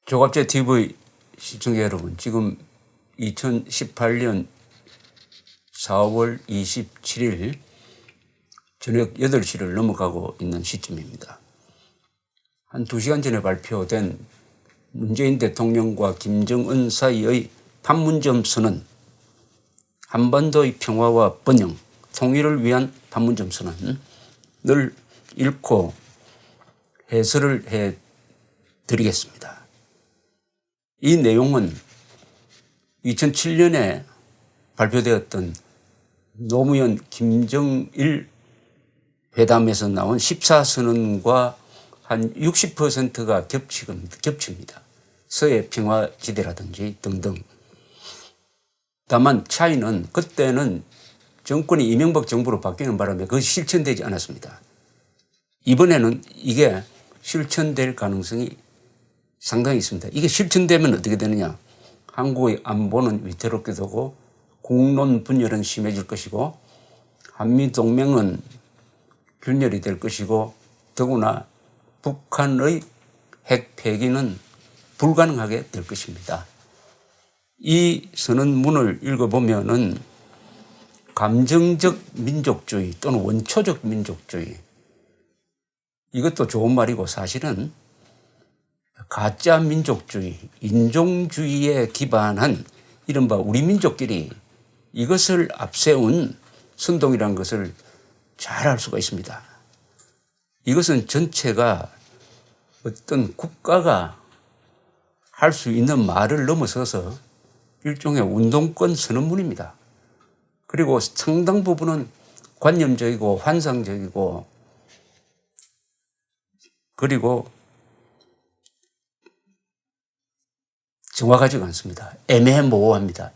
조갑제 TV 시청자 여러분, 지금 2018년 4월 27일 저녁 8시를 넘어가고 있는 시점입니다. 한 2시간 전에 발표된 문재인 대통령과 김정은 사이의 판문점 선언, 한반도의 평화와 번영, 통일을 위한 판문점 선언을 읽고 해설을 해 드리겠습니다. 이 내용은 2007년에 발표되었던 노무현 김정일 회담에서 나온 14선언과 한 60%가 겹칩니다. 서해 평화지대라든지 등등. 다만 차이는 그때는 정권이 이명박 정부로 바뀌는 바람에 그것이 실천되지 않았습니다. 이번에는 이게 실천될 가능성이 상당히 있습니다. 이게 실천되면 어떻게 되느냐. 한국의 안보는 위태롭게 되고 국론 분열은 심해질 것이고 한미동맹은 균열이 될 것이고 더구나 북한의 핵 폐기는 불가능하게 될 것입니다. 이 선언문을 읽어보면은 감정적 민족주의 또는 원초적 민족주의, 이것도 좋은 말이고 사실은 가짜 민족주의, 인종주의에 기반한 이른바 우리 민족끼리 이것을 앞세운 선동이라는 것을 잘 알 수가 있습니다. 이것은 전체가 어떤 국가가 할 수 있는 말을 넘어서서 일종의 운동권 선언문입니다. 그리고 상당 부분은 관념적이고 환상적이고 그리고 정확하지가 않습니다. 애매모호합니다.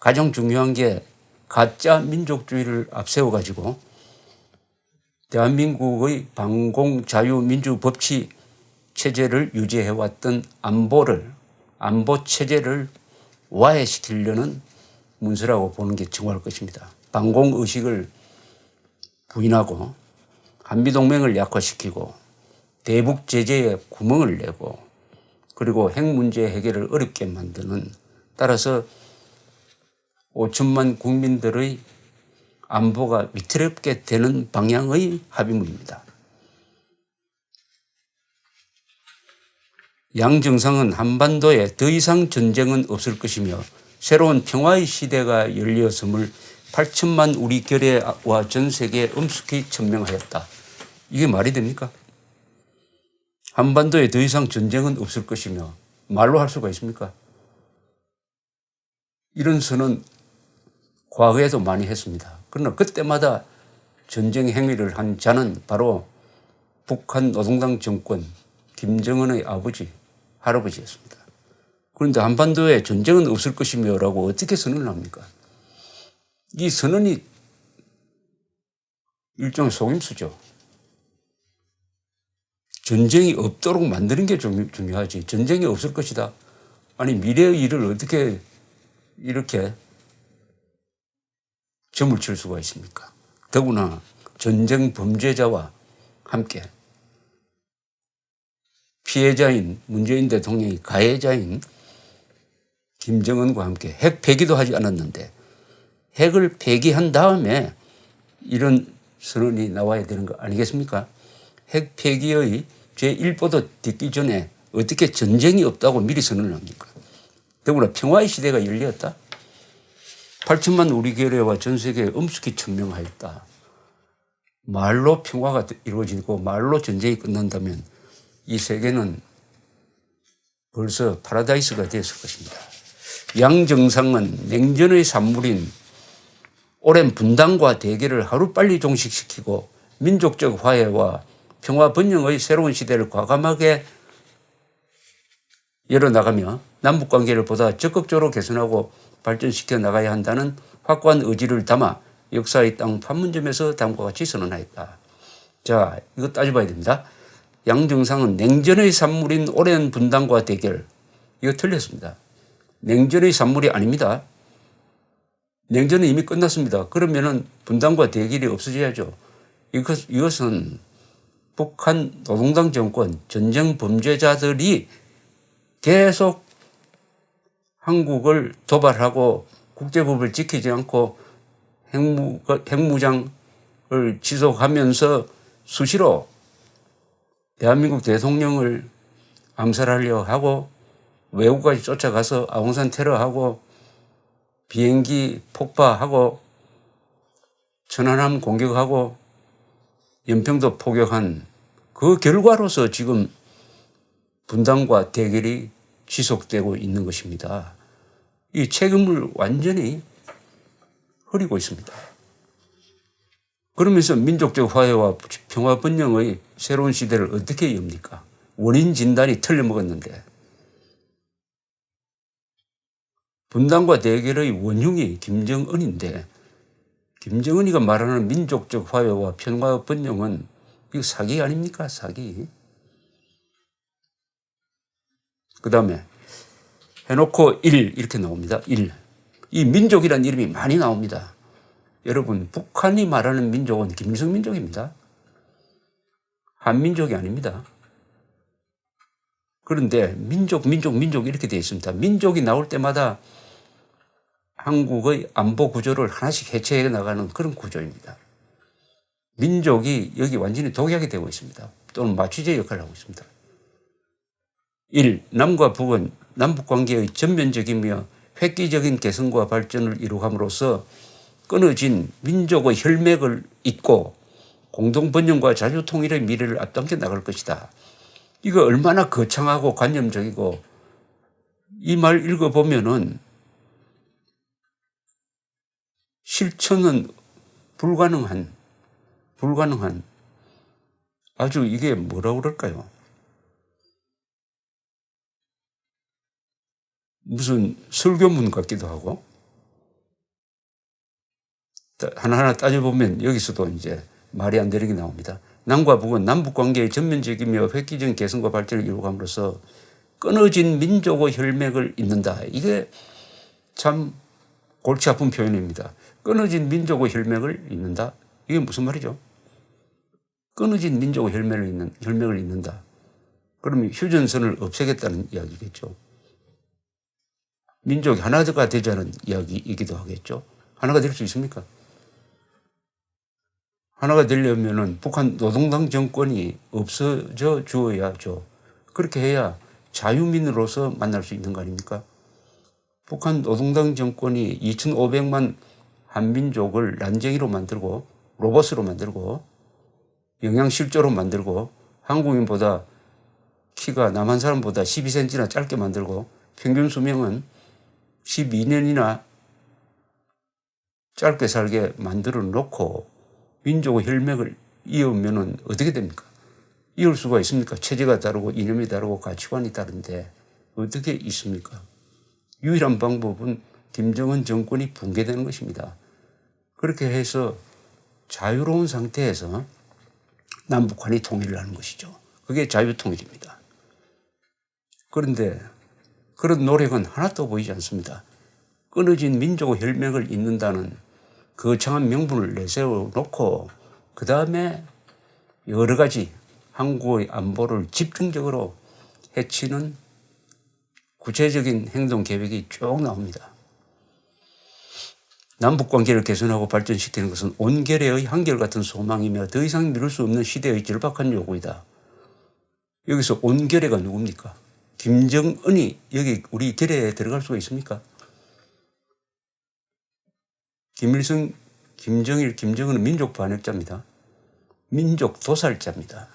가장 중요한 게 가짜 민족주의를 앞세워가지고 대한민국의 반공자유민주법치 체제를 유지해왔던 안보 체제를 와해시키려는 문서라고 보는 게 정확할 것입니다. 반공의식을 부인하고 한미동맹을 약화시키고 대북 제재에 구멍을 내고 그리고 핵 문제 해결을 어렵게 만드는, 따라서 5천만 국민들의 안보가 위태롭게 되는 방향의 합의문입니다. 양 정상은 한반도에 더 이상 전쟁은 없을 것이며 새로운 평화의 시대가 열렸음을 8천만 우리 결의와 전 세계에 엄숙히 천명하였다. 이게 말이 됩니까? 한반도에 더 이상 전쟁은 없을 것이며 말로 할 수가 있습니까? 이런 선언 과거에도 많이 했습니다. 그러나 그때마다 전쟁 행위를 한 자는 바로 북한 노동당 정권 김정은의 아버지, 할아버지였습니다. 그런데 한반도에 전쟁은 없을 것이며 라고 어떻게 선언을 합니까? 이 선언이 일종의 속임수죠. 전쟁이 없도록 만드는 게 중요하지. 전쟁이 없을 것이다. 아니, 미래의 일을 어떻게 이렇게 점을 칠 수가 있습니까? 더구나 전쟁 범죄자와 함께 피해자인 문재인 대통령이 가해자인 김정은과 함께 핵 폐기도 하지 않았는데 핵을 폐기한 다음에 이런 선언이 나와야 되는 거 아니겠습니까? 핵 폐기의 제1보도 듣기 전에 어떻게 전쟁이 없다고 미리 선언을 합니까? 더구나 평화의 시대가 열렸다. 8천만 우리 결의와 전 세계에 엄숙히 천명하였다. 말로 평화가 이루어지고 말로 전쟁이 끝난다면 이 세계는 벌써 파라다이스가 되었을 것입니다. 양 정상은 냉전의 산물인 오랜 분단과 대결을 하루빨리 종식시키고 민족적 화해와 평화 번영의 새로운 시대를 과감하게 열어나가며 남북관계를 보다 적극적으로 개선하고 발전시켜 나가야 한다는 확고한 의지를 담아 역사의 땅 판문점에서 다음과 같이 선언하였다. 자, 이거 따져봐야 됩니다. 양 정상은 냉전의 산물인 오랜 분단과 대결, 이거 틀렸습니다. 냉전의 산물이 아닙니다. 냉전은 이미 끝났습니다. 그러면은 분단과 대결이 없어져야죠. 이것은 북한 노동당 정권 전쟁 범죄자들이 계속 한국을 도발하고 국제법을 지키지 않고 핵무장을 지속하면서 수시로 대한민국 대통령을 암살하려 하고 외국까지 쫓아가서 아웅산 테러하고 비행기 폭파하고 천안함 공격하고 연평도 포격한 그 결과로서 지금 분단과 대결이 지속되고 있는 것입니다. 이 책임을 완전히 흐리고 있습니다. 그러면서 민족적 화해와 평화 번영의 새로운 시대를 어떻게 엽니까? 원인 진단이 틀려먹었는데 분단과 대결의 원흉이 김정은인데 김정은이가 말하는 민족적 화해와 평화 번영은 이거 사기 아닙니까? 사기. 그 다음에 해놓고 1 이렇게 나옵니다. 1. 이 민족이라는 이름이 많이 나옵니다. 여러분 북한이 말하는 민족은 김일성 민족입니다. 한민족이 아닙니다. 그런데 민족 이렇게 되어 있습니다. 민족이 나올 때마다 한국의 안보 구조를 하나씩 해체해 나가는 그런 구조입니다. 민족이 여기 완전히 독약이 되고 있습니다. 또는 마취제 역할을 하고 있습니다. 1. 남과 북은 남북관계의 전면적이며 획기적인 개선과 발전을 이루감으로써 끊어진 민족의 혈맥을 잇고 공동번영과 자주통일의 미래를 앞당겨 나갈 것이다. 이거 얼마나 거창하고 관념적이고 이 말 읽어보면은 실천은 불가능한 아주 이게 뭐라고 그럴까요? 무슨 설교문 같기도 하고 하나하나 따져보면 여기서도 이제 말이 안 되는 게 나옵니다. 남과 북은 남북관계의 전면적이며 획기적인 개선과 발전을 이루감으로써 끊어진 민족의 혈맥을 잇는다. 이게 참 골치 아픈 표현입니다. 끊어진 민족의 혈맥을 잇는다. 이게 무슨 말이죠? 끊어진 민족의 혈맥을 잇는다. 그러면 휴전선을 없애겠다는 이야기겠죠. 민족이 하나가 되자는 이야기이기도 하겠죠. 하나가 될 수 있습니까? 하나가 되려면은 북한 노동당 정권이 없어져 주어야죠. 그렇게 해야 자유민으로서 만날 수 있는 거 아닙니까? 북한 노동당 정권이 2,500만 한민족을 난쟁이로 만들고 로봇으로 만들고 영양실조로 만들고 한국인보다 키가 남한 사람보다 12cm나 짧게 만들고 평균 수명은 12년이나 짧게 살게 만들어 놓고 민족의 혈맥을 이으면은 어떻게 됩니까? 이을 수가 있습니까? 체제가 다르고 이념이 다르고 가치관이 다른데 어떻게 있습니까? 유일한 방법은 김정은 정권이 붕괴되는 것입니다. 그렇게 해서 자유로운 상태에서 남북한이 통일을 하는 것이죠. 그게 자유통일입니다. 그런데 그런 노력은 하나도 보이지 않습니다. 끊어진 민족의 혈맥을 잇는다는 거창한 명분을 내세워 놓고 그 다음에 여러 가지 한국의 안보를 집중적으로 해치는 구체적인 행동 계획이 쭉 나옵니다. 남북관계를 개선하고 발전시키는 것은 온결의 한결같은 소망이며 더 이상 미룰 수 없는 시대의 절박한 요구이다. 여기서 온결의가 누굽니까? 김정은이 여기 우리 결의에 들어갈 수가 있습니까? 김일성, 김정일, 김정은은 민족 반역자입니다. 민족 도살자입니다.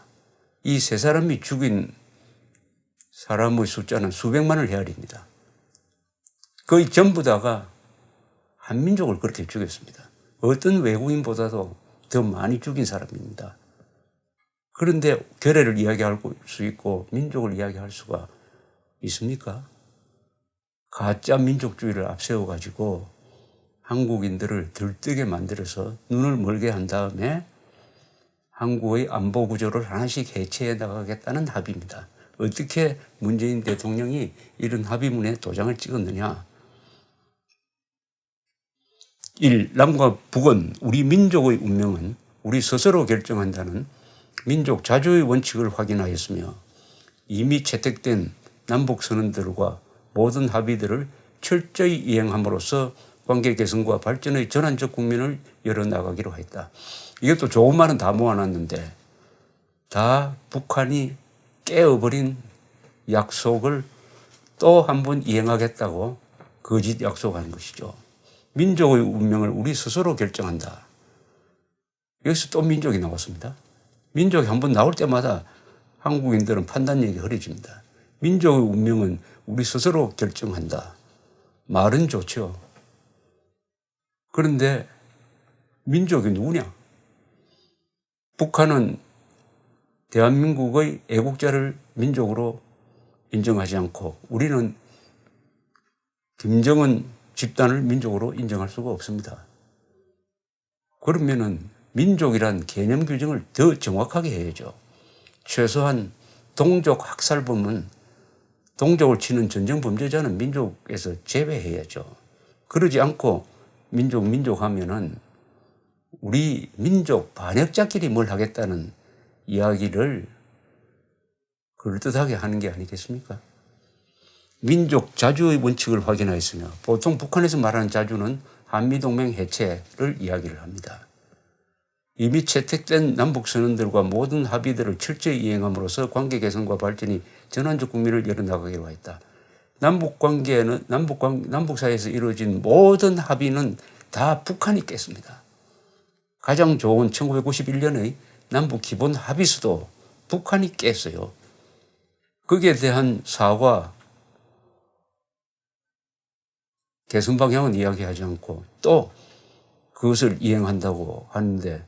이 세 사람이 죽인 사람의 숫자는 수백만을 헤아립니다. 거의 전부 다가 한민족을 그렇게 죽였습니다. 어떤 외국인보다도 더 많이 죽인 사람입니다. 그런데 결의를 이야기할 수 있고 민족을 이야기할 수가 있습니까? 가짜 민족주의를 앞세워가지고 한국인들을 들뜨게 만들어서 눈을 멀게 한 다음에 한국의 안보 구조를 하나씩 해체해 나가겠다는 합의입니다. 어떻게 문재인 대통령이 이런 합의문에 도장을 찍었느냐? 1. 남과 북은 우리 민족의 운명은 우리 스스로 결정한다는 민족 자주의 원칙을 확인하였으며 이미 채택된 남북선언들과 모든 합의들을 철저히 이행함으로써 관계 개선과 발전의 전환적 국면을 열어나가기로 했다. 이것도 좋은 말은 다 모아놨는데 다 북한이 깨어버린 약속을 또 한 번 이행하겠다고 거짓 약속한 것이죠. 민족의 운명을 우리 스스로 결정한다. 여기서 또 민족이 나왔습니다. 민족이 한 번 나올 때마다 한국인들은 판단력이 흐려집니다. 민족의 운명은 우리 스스로 결정한다. 말은 좋죠. 그런데 민족이 누구냐? 북한은 대한민국의 애국자를 민족으로 인정하지 않고 우리는 김정은 집단을 민족으로 인정할 수가 없습니다. 그러면은 민족이란 개념 규정을 더 정확하게 해야죠. 최소한 동족 학살범은 동족을 치는 전쟁 범죄자는 민족에서 제외해야죠. 그러지 않고 민족 하면은 우리 민족 반역자끼리 뭘 하겠다는 이야기를 그럴듯하게 하는 게 아니겠습니까? 민족 자주의 원칙을 확인하였으며 보통 북한에서 말하는 자주는 한미동맹 해체를 이야기를 합니다. 이미 채택된 남북선언들과 모든 합의들을 철저히 이행함으로써 관계 개선과 발전이 전환적 국면을 열어나가기로 했다. 남북관계는 남북 사이에서 이루어진 모든 합의는 다 북한이 깼습니다. 가장 좋은 1991년의 남북 기본 합의서도 북한이 깼어요. 거기에 대한 사과, 개선 방향은 이야기하지 않고 또 그것을 이행한다고 하는데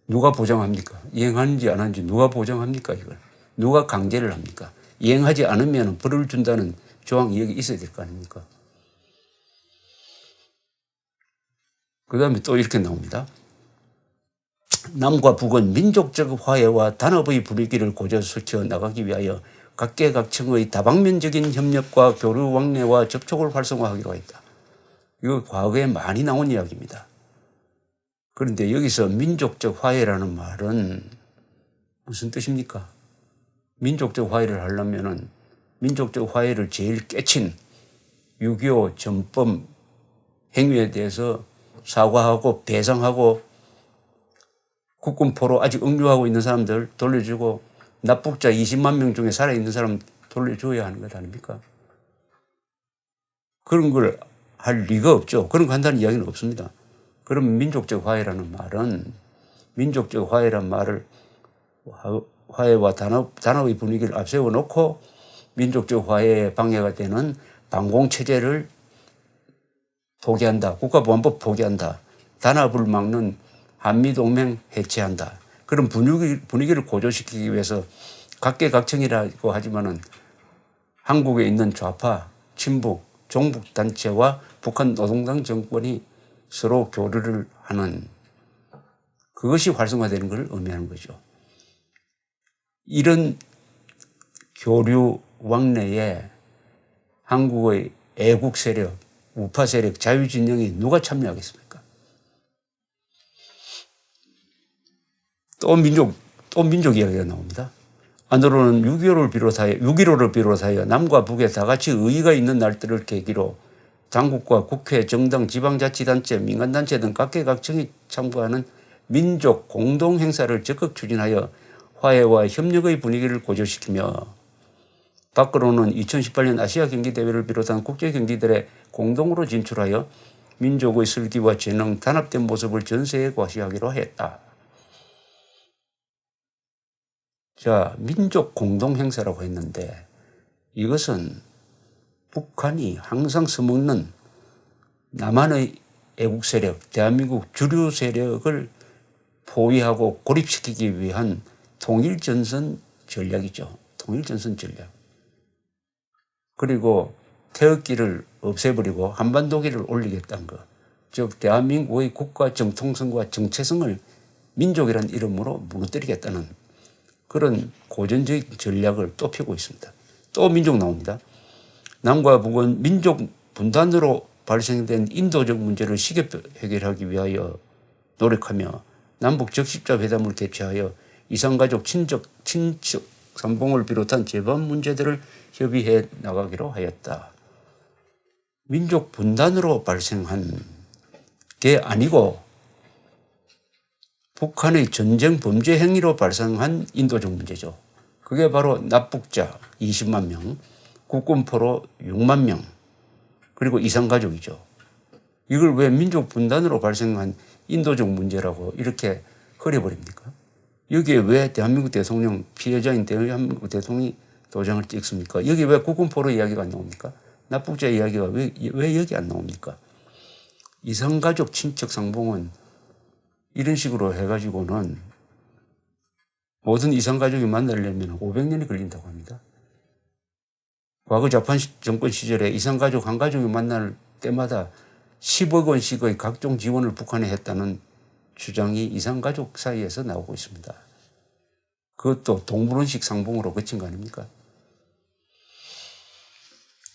누가 보장합니까? 이행하는지 안 하는지 누가 보장합니까? 이걸 누가 강제를 합니까? 이행하지 않으면 벌을 준다는 조항이 여기 있어야 될 거 아닙니까? 그 다음에 또 이렇게 나옵니다. 남과 북은 민족적 화해와 단합의 분위기를 고조시켜 나가기 위하여 각계각층의 다방면적인 협력과 교류 왕래와 접촉을 활성화하기로 했다. 이거 과거에 많이 나온 이야기입니다. 그런데 여기서 민족적 화해라는 말은 무슨 뜻입니까? 민족적 화해를 하려면은 민족적 화해를 제일 깨친 6.25 전범 행위에 대해서 사과하고 배상하고 국군포로 아직 억류하고 있는 사람들 돌려주고 납북자 20만 명 중에 살아있는 사람 돌려줘야 하는 것 아닙니까? 그런 걸 할 리가 없죠. 그런 거 한다는 이야기는 없습니다. 그럼 민족적 화해라는 말은 민족적 화해란 말을 화해와 단합의 분위기를 앞세워 놓고 민족적 화해에 방해가 되는 방공체제를 포기한다. 국가보안법 포기한다. 단합을 막는 한미동맹 해체한다. 그런 분위기를 고조시키기 위해서 각계각층이라고 하지만은 한국에 있는 좌파, 친북, 종북단체와 북한 노동당 정권이 서로 교류를 하는 그것이 활성화되는 것을 의미하는 거죠. 이런 교류 왕래에 한국의 애국 세력, 우파 세력, 자유진영이 누가 참여하겠습니까? 또 민족 이야기가 나옵니다. 안으로는 6.15를 비롯하여 남과 북에 다 같이 의의가 있는 날들을 계기로 당국과 국회, 정당, 지방자치단체, 민간단체 등 각계각층이 참가하는 민족 공동행사를 적극 추진하여 화해와 협력의 분위기를 고조시키며 밖으로는 2018년 아시아 경기대회를 비롯한 국제경기들에 공동으로 진출하여 민족의 슬기와 재능, 단합된 모습을 전세에 과시하기로 했다. 자, 민족 공동행사라고 했는데 이것은 북한이 항상 써먹는 남한의 애국 세력, 대한민국 주류 세력을 포위하고 고립시키기 위한 통일전선 전략이죠. 통일전선 전략. 그리고 태극기를 없애버리고 한반도기를 올리겠다는 것. 즉 대한민국의 국가 정통성과 정체성을 민족이라는 이름으로 무너뜨리겠다는 그런 고전적인 전략을 또 펴고 있습니다. 또 민족 나옵니다. 남과 북은 민족 분단으로 발생된 인도적 문제를 쉽게 해결하기 위하여 노력하며 남북 적십자 회담을 개최하여 이산가족 친척 상봉을 비롯한 재반 문제들을 협의해 나가기로 하였다. 민족 분단으로 발생한 게 아니고 북한의 전쟁 범죄 행위로 발생한 인도적 문제죠. 그게 바로 납북자 20만 명, 국군포로 6만 명, 그리고 이산가족이죠. 이걸 왜 민족 분단으로 발생한 인도적 문제라고 이렇게 흐려버립니까? 여기에 왜 대한민국 대통령, 피해자인 대한민국 대통령이 도장을 찍습니까? 여기 왜 국군포로 이야기가 안 나옵니까? 납북자 이야기가 왜 여기 안 나옵니까? 이산가족 친척 상봉은 이런 식으로 해가지고는 모든 이산가족이 만나려면 500년이 걸린다고 합니다. 과거 자판 정권 시절에 이산가족 한 가족이 만날 때마다 10억 원씩의 각종 지원을 북한에 했다는 주장이 이산가족 사이에서 나오고 있습니다. 그것도 동물원식 상봉으로 그친 거 아닙니까?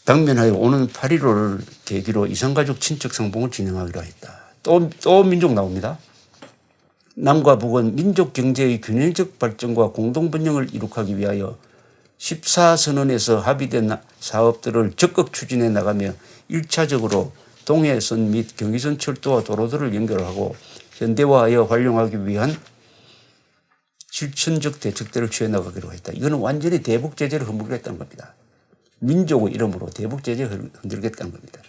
당면하여 오는 8.15를 계기로 이산가족 친척 상봉을 진행하기로 했다. 또 민족 나옵니다. 남과 북은 민족 경제의 균형적 발전과 공동 번영을 이룩하기 위하여 14선언에서 합의된 사업들을 적극 추진해 나가며 1차적으로 동해선 및 경의선 철도와 도로들을 연결하고 현대화하여 활용하기 위한 실천적 대책들을 취해 나가기로 했다. 이거는 완전히 대북 제재를 흔들겠다는 겁니다. 민족의 이름으로 대북 제재를 흔들겠다는 겁니다.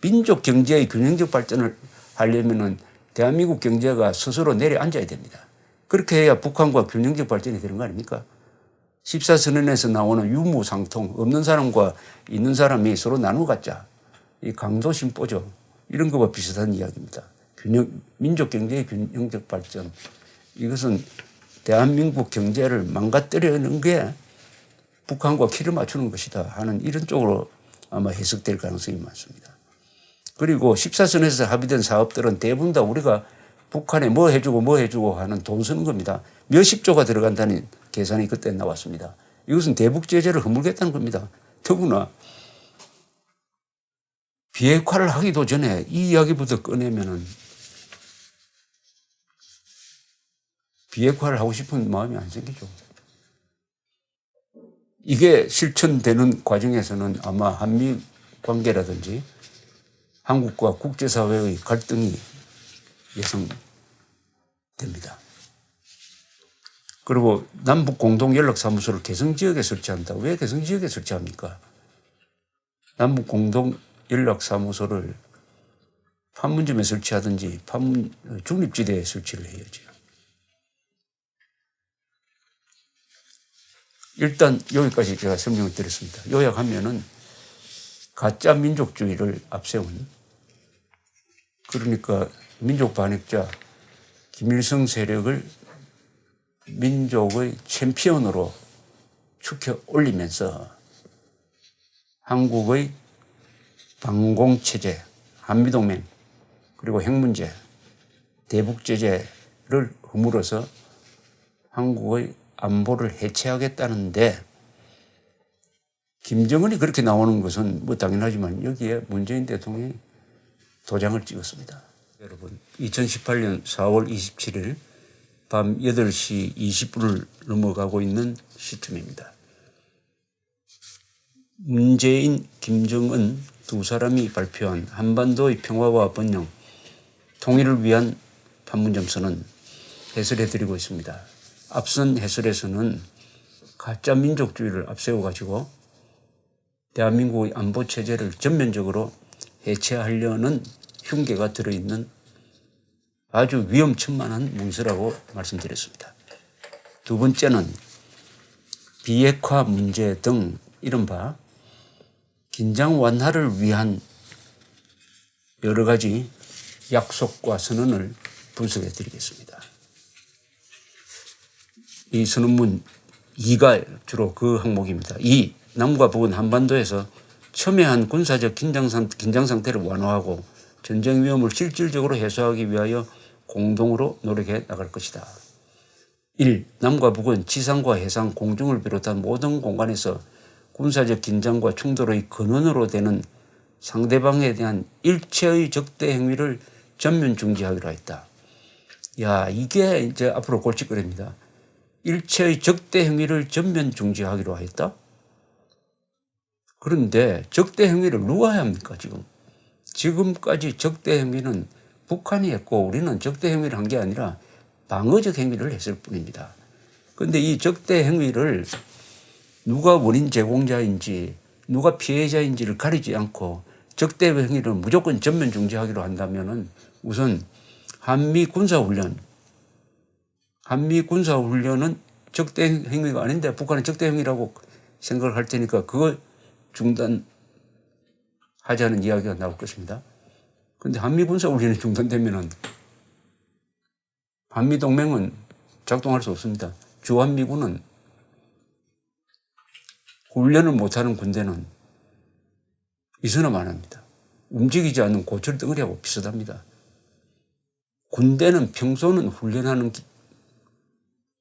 민족 경제의 균형적 발전을 하려면은 대한민국 경제가 스스로 내려앉아야 됩니다. 그렇게 해야 북한과 균형적 발전이 되는 거 아닙니까? 14선언에서 나오는 유무상통, 없는 사람과 있는 사람이 서로 나누어 갖자. 이 강도심보죠. 이런 것과 비슷한 이야기입니다. 민족 경제의 균형적 발전. 이것은 대한민국 경제를 망가뜨리는 게 북한과 키를 맞추는 것이다 하는 이런 쪽으로 아마 해석될 가능성이 많습니다. 그리고 14선에서 합의된 사업들은 대부분 다 우리가 북한에 뭐 해주고 하는 돈 쓰는 겁니다. 몇십 조가 들어간다는 계산이 그때 나왔습니다. 이것은 대북 제재를 허물겠다는 겁니다. 더구나 비핵화를 하기도 전에 이 이야기부터 꺼내면은 비핵화를 하고 싶은 마음이 안 생기죠. 이게 실천되는 과정에서는 아마 한미 관계라든지 한국과 국제사회의 갈등이 예상됩니다. 그리고 남북 공동연락사무소를 개성지역에 설치한다. 왜 개성지역에 설치합니까? 남북 공동연락사무소를 판문점에 설치하든지 중립지대에 설치를 해야죠. 일단 여기까지 제가 설명을 드렸습니다. 요약하면은 가짜 민족주의를 앞세운, 그러니까 민족 반역자 김일성 세력을 민족의 챔피언으로 축혀 올리면서 한국의 방공체제, 한미동맹, 그리고 핵문제, 대북제재를 허물어서 한국의 안보를 해체하겠다는데, 김정은이 그렇게 나오는 것은 뭐 당연하지만 여기에 문재인 대통령이 도장을 찍었습니다. 여러분, 2018년 4월 27일 밤 8시 20분을 넘어가고 있는 시점입니다. 문재인, 김정은 두 사람이 발표한 한반도의 평화와 번영, 통일을 위한 판문점 선언 해설해드리고 있습니다. 앞선 해설에서는 가짜 민족주의를 앞세워가지고 대한민국의 안보체제를 전면적으로 해체하려는 흉계가 들어있는 아주 위험천만한 문서라고 말씀드렸습니다. 두 번째는 비핵화 문제 등 이른바 긴장 완화를 위한 여러 가지 약속과 선언을 분석해 드리겠습니다. 이 선언문 2가 주로 그 항목입니다. 2. 남과 북은 한반도에서 첨예한 군사적 긴장 상태를 완화하고 전쟁 위험을 실질적으로 해소하기 위하여 공동으로 노력해 나갈 것이다. 1. 남과 북은 지상과 해상, 공중을 비롯한 모든 공간에서 군사적 긴장과 충돌의 근원으로 되는 상대방에 대한 일체의 적대 행위를 전면 중지하기로 했다. 야, 이게 이제 앞으로 골칫거리입니다. 일체의 적대 행위를 전면 중지하기로 했다. 그런데 적대 행위를 누가 해야 합니까 지금? 지금까지 적대 행위는 북한이 했고 우리는 적대 행위를 한 게 아니라 방어적 행위를 했을 뿐입니다. 그런데 이 적대 행위를 누가 원인 제공자인지 누가 피해자인지를 가리지 않고 적대 행위를 무조건 전면 중지하기로 한다면은 우선 한미 군사훈련은 적대 행위가 아닌데 북한은 적대 행위라고 생각을 할 테니까 그거 중단하자는 이야기가 나올 것입니다. 그런데 한미 군사훈련이 중단되면은 한미 동맹은 작동할 수 없습니다. 주한미군은 훈련을 못하는 군대는 있으나 안 합니다. 움직이지 않는 고철 덩어리하고 비슷합니다. 군대는 평소는 훈련하는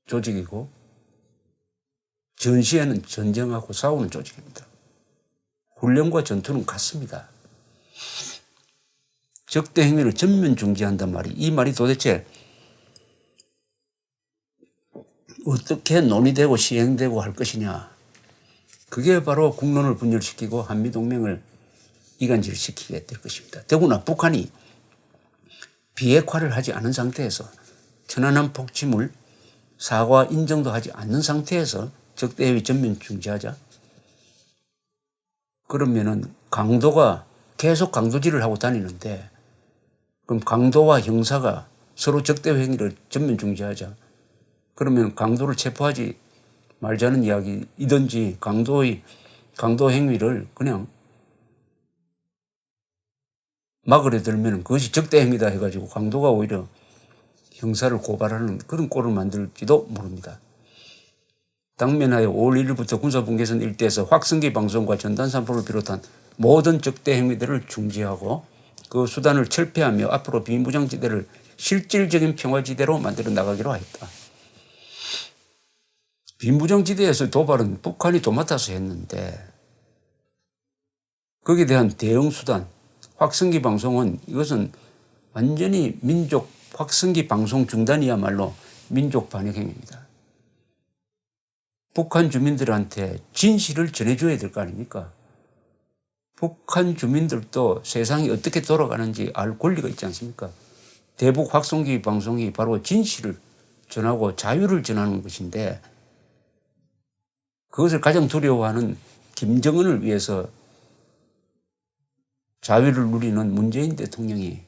조직이고 전시에는 전쟁하고 싸우는 조직입니다. 훈련과 전투는 같습니다. 적대 행위를 전면 중지한단 말이 이 말이 도대체 어떻게 논의되고 시행되고 할 것이냐. 그게 바로 국론을 분열시키고 한미동맹을 이간질시키게 될 것입니다. 더구나 북한이 비핵화를 하지 않은 상태에서 천안함 폭침을 사과 인정도 하지 않는 상태에서 적대 행위 전면 중지하자. 그러면은 강도가 계속 강도질을 하고 다니는데 그럼 강도와 형사가 서로 적대 행위를 전면 중지하자. 그러면 강도를 체포하지 말자는 이야기이든지 강도 행위를 그냥 막으려 들면 그것이 적대 행위다 해가지고 강도가 오히려 형사를 고발하는 그런 꼴을 만들지도 모릅니다. 당면하여 5월 1일부터 군사분계선 일대에서 확성기 방송과 전단산포를 비롯한 모든 적대 행위들을 중지하고 그 수단을 철폐하며 앞으로 비무장지대를 실질적인 평화지대로 만들어 나가기로 하였다. 비무장지대에서 도발은 북한이 도맡아서 했는데 거기에 대한 대응수단, 확성기 방송은 이것은 완전히 확성기 방송 중단이야말로 민족 반역 행위입니다. 북한 주민들한테 진실을 전해줘야 될 거 아닙니까? 북한 주민들도 세상이 어떻게 돌아가는지 알 권리가 있지 않습니까? 대북 확성기 방송이 바로 진실을 전하고 자유를 전하는 것인데 그것을 가장 두려워하는 김정은을 위해서 자유를 누리는 문재인 대통령이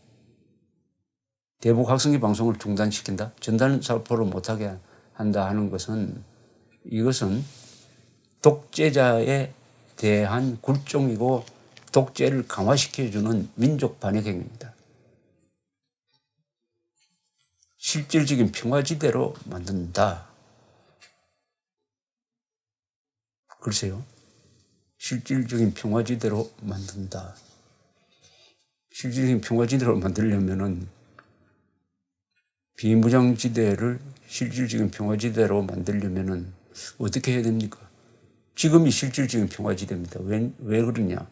대북 확성기 방송을 중단시킨다? 전단살포를 못하게 한다 하는 것은 이것은 독재자에 대한 굴종이고 독재를 강화시켜주는 민족 반역 행위입니다. 실질적인 평화지대로 만든다. 글쎄요. 실질적인 평화지대로 만든다. 실질적인 평화지대로 만들려면은 비무장지대를 실질적인 평화지대로 만들려면은 어떻게 해야 됩니까? 지금이 실질적인 평화지대입니다. 왜 그러냐?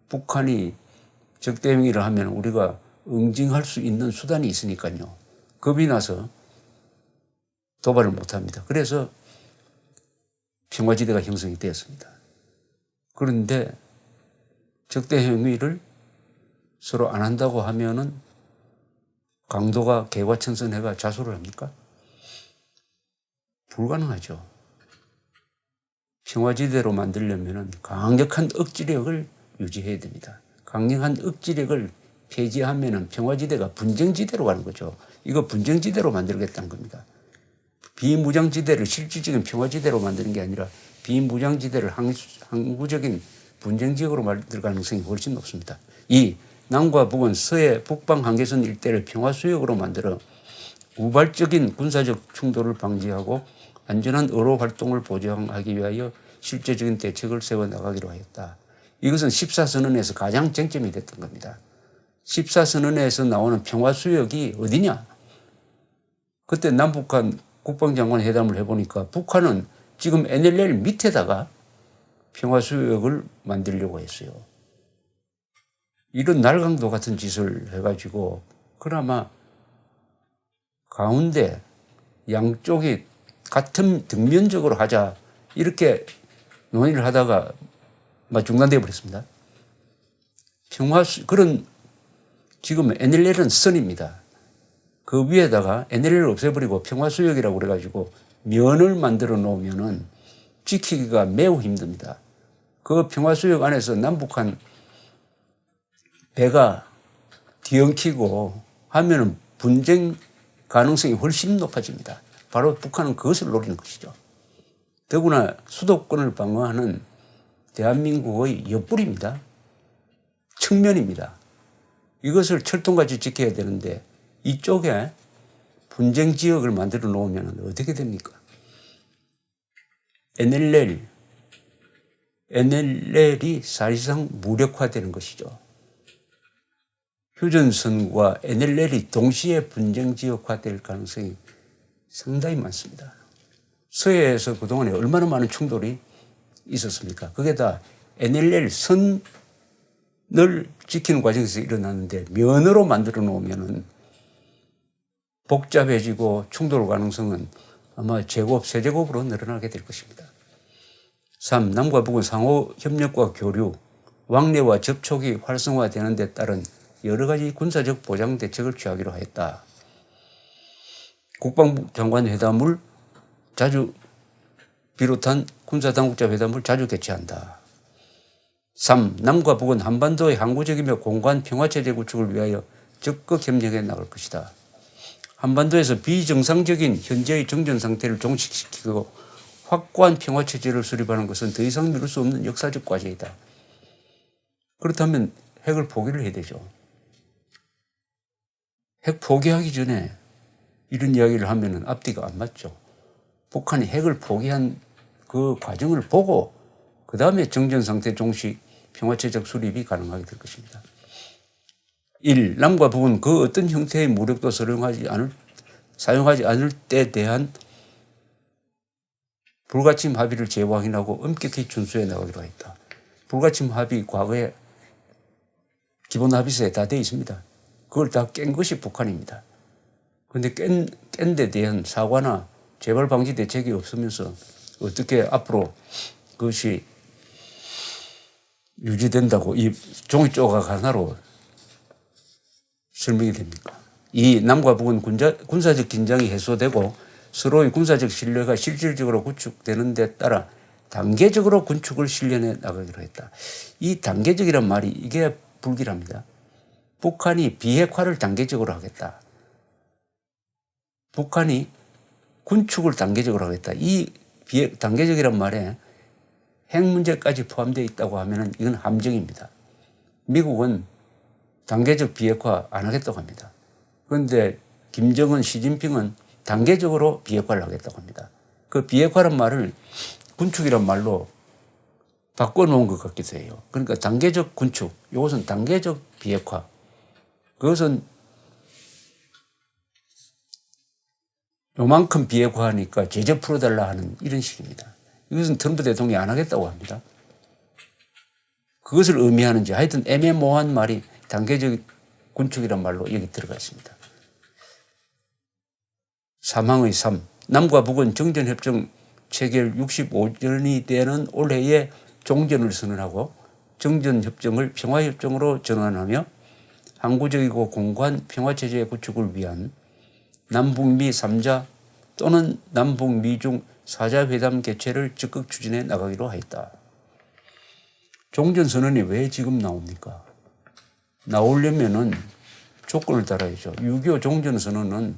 북한이 적대 행위를 하면 우리가 응징할 수 있는 수단이 있으니까요. 겁이 나서 도발을 못합니다. 그래서 평화지대가 형성이 되었습니다. 그런데 적대 행위를 서로 안 한다고 하면은 강도가 개과천선해가 자수를 합니까? 불가능하죠. 평화지대로 만들려면은 강력한 억지력을 유지해야 됩니다. 강력한 억지력을 폐지하면은 평화지대가 분쟁지대로 가는 거죠. 이거 분쟁지대로 만들겠다는 겁니다. 비무장지대를 실질적인 평화지대로 만드는 게 아니라 비무장지대를 항구적인 분쟁지역으로 만들 가능성이 훨씬 높습니다. 이 남과 북은 서해 북방 한계선 일대를 평화수역으로 만들어 우발적인 군사적 충돌을 방지하고 안전한 어로 활동을 보장하기 위하여 실제적인 대책을 세워나가기로 하였다. 이것은 14선언에서 가장 쟁점이 됐던 겁니다. 14선언에서 나오는 평화수역이 어디냐? 그때 남북한 국방장관 회담을 해보니까 북한은 지금 NLL 밑에다가 평화수역을 만들려고 했어요. 이런 날강도 같은 짓을 해가지고 그나마 가운데 양쪽이 같은 등면적으로 하자 이렇게 논의를 하다가 중단되어 버렸습니다. 그런 지금 NLL은 선입니다. 그 위에다가 NLL을 없애버리고 평화수역이라고 그래가지고 면을 만들어 놓으면은 지키기가 매우 힘듭니다. 그 평화수역 안에서 남북한 배가 뒤엉키고 하면은 분쟁 가능성이 훨씬 높아집니다. 바로 북한은 그것을 노리는 것이죠. 더구나 수도권을 방어하는 대한민국의 옆구리입니다. 측면입니다. 이것을 철통같이 지켜야 되는데 이쪽에 분쟁 지역을 만들어 놓으면 어떻게 됩니까? NLL이 사실상 무력화되는 것이죠. 휴전선과 NLL이 동시에 분쟁 지역화될 가능성이 상당히 많습니다. 서해에서 그동안에 얼마나 많은 충돌이 있었습니까? 그게 다 NLL 선을 지키는 과정에서 일어났는데 면으로 만들어 놓으면은 복잡해지고 충돌 가능성은 아마 제곱, 세제곱으로 늘어나게 될 것입니다. 3. 남과 북은 상호 협력과 교류, 왕래와 접촉이 활성화되는 데 따른 여러 가지 군사적 보장 대책을 취하기로 하였다. 국방부 장관 회담을 자주 비롯한 군사당국자 회담을 자주 개최한다. 3. 남과 북은 한반도의 항구적이며 공고한 평화체제 구축을 위하여 적극 협력해 나갈 것이다. 한반도에서 비정상적인 현재의 정전 상태를 종식시키고 확고한 평화체제를 수립하는 것은 더 이상 미룰 수 없는 역사적 과제이다. 그렇다면 핵을 포기를 해야 되죠. 핵 포기하기 전에 이런 이야기를 하면 앞뒤가 안 맞죠. 북한이 핵을 포기한 그 과정을 보고 그 다음에 정전상태 종식 평화체적 수립이 가능하게 될 것입니다. 1. 남과 북은 그 어떤 형태의 무력도 사용하지 않을 때에 대한 불가침 합의를 재확인하고 엄격히 준수해 나가기로 했다. 불가침 합의 과거에 기본 합의서에 다 되어 있습니다. 그걸 다 깬 것이 북한입니다. 그런데 깬 데 대한 사과나 재발 방지 대책이 없으면서 어떻게 앞으로 그것이 유지된다고 이 종이 조각 하나로 설명이 됩니까? 2. 남과 북은 군사적 긴장이 해소되고 서로의 군사적 신뢰가 실질적으로 구축되는 데 따라 단계적으로 군축을 실현해 나가기로 했다. 이 단계적이란 말이 이게 불길합니다. 북한이 비핵화를 단계적으로 하겠다. 북한이 군축을 단계적으로 하겠다. 이 단계적이란 말에 핵 문제까지 포함되어 있다고 하면 이건 함정입니다. 미국은 단계적 비핵화 안 하겠다고 합니다. 그런데 김정은, 시진핑은 단계적으로 비핵화를 하겠다고 합니다. 그 비핵화란 말을 군축이란 말로 바꿔놓은 것 같기도 해요. 그러니까 단계적 군축, 이것은 단계적 비핵화. 그것은 요만큼 비핵화하니까 제재 풀어달라 하는 이런 식입니다. 이것은 트럼프 대통령이 안 하겠다고 합니다. 그것을 의미하는지 하여튼 애매모호한 말이 단계적 군축이란 말로 여기 들어가 있습니다. 사망의 3. 남과 북은 정전협정 체결 65년이 되는 올해에 종전을 선언하고 정전협정을 평화협정으로 전환하며 항구적이고 공고한 평화체제의 구축을 위한 남북미 3자 또는 남북미중 4자 회담 개최를 적극 추진해 나가기로 하였다. 종전선언이 왜 지금 나옵니까? 나오려면은 조건을 달아야죠. 6.25 종전선언은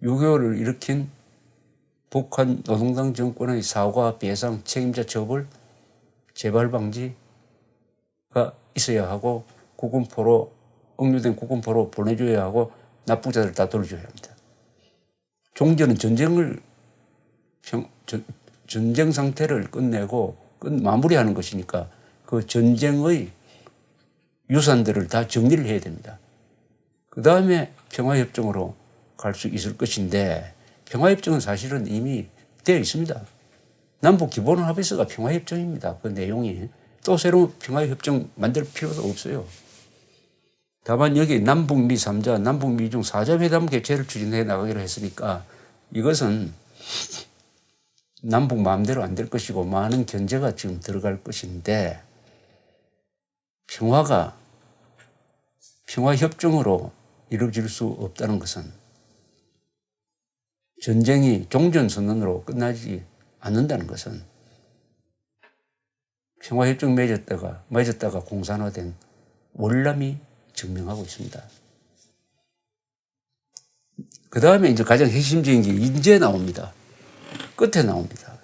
6.25를 일으킨 북한 노동당 정권의 사과, 배상, 책임자 처벌, 재발 방지가 있어야 하고 구금포로 억류된 구금포로 보내줘야 하고 납북자들 다 돌려줘야 합니다. 종전은 전쟁 상태를 끝내고 마무리하는 것이니까 그 전쟁의 유산들을 다 정리를 해야 됩니다. 그 다음에 평화협정으로 갈 수 있을 것인데 평화협정은 사실은 이미 되어 있습니다. 남북기본합의서가 평화협정입니다. 그 내용이 또 새로운 평화협정 만들 필요도 없어요. 다만 여기 남북미 3자, 남북미중 4자 회담 개최를 추진해 나가기로 했으니까 이것은 남북 마음대로 안 될 것이고 많은 견제가 지금 들어갈 것인데 평화 협정으로 이루어질 수 없다는 것은 전쟁이 종전선언으로 끝나지 않는다는 것은 평화협정 맺었다가 공산화된 월남이 증명하고 있습니다. 그 다음에 이제 가장 핵심적인 게 이제 나옵니다. 끝에 나옵니다.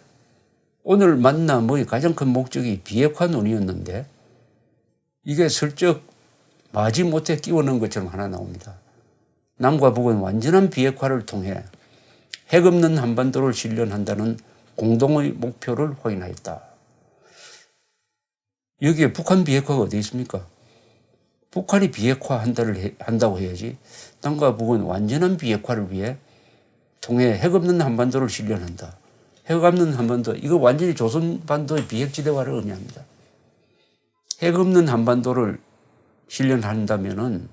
오늘 만남의 가장 큰 목적이 비핵화 논의였는데 이게 슬쩍 마지못해 끼워넣은 것처럼 하나 나옵니다. 남과 북은 완전한 비핵화를 통해 핵 없는 한반도를 실현한다는 공동의 목표를 확인하였다. 여기에 북한 비핵화가 어디 있습니까? 북한이 한다고 해야지 남과 북은 완전한 비핵화를 위해 통해 핵 없는 한반도를 실현한다. 핵 없는 한반도, 이거 완전히 조선반도의 비핵지대화를 의미합니다. 핵 없는 한반도를 실현한다면은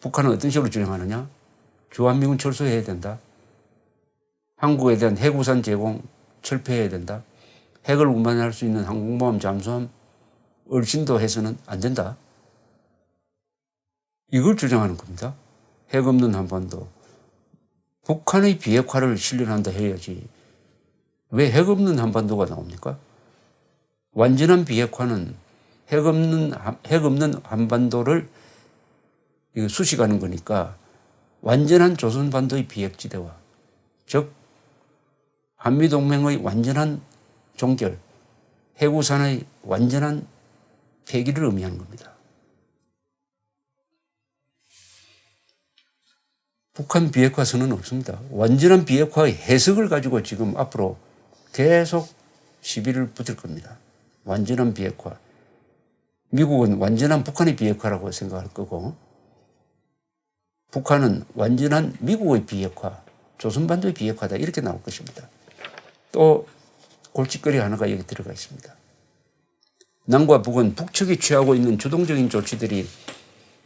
북한은 어떤 식으로 주장하느냐? 주한미군 철수해야 된다. 한국에 대한 핵우산 제공 철폐해야 된다. 핵을 운반할 수 있는 항공모함 잠수함 얼씬도 해서는 안 된다. 이걸 주장하는 겁니다. 핵 없는 한반도. 북한의 비핵화를 실현한다 해야지. 왜 핵 없는 한반도가 나옵니까? 완전한 비핵화는 핵 없는 한반도를 수식하는 거니까 완전한 조선반도의 비핵지대화, 즉 한미동맹의 완전한 종결, 핵우산의 완전한 폐기를 의미하는 겁니다. 북한 비핵화 선언은 없습니다. 완전한 비핵화의 해석을 가지고 지금 앞으로 계속 시비를 붙일 겁니다. 완전한 비핵화. 미국은 완전한 북한의 비핵화라고 생각할 거고 북한은 완전한 미국의 비핵화, 조선반도의 비핵화다 이렇게 나올 것입니다. 또 골칫거리 하나가 여기 들어가 있습니다. 남과 북은 북측이 취하고 있는 주동적인 조치들이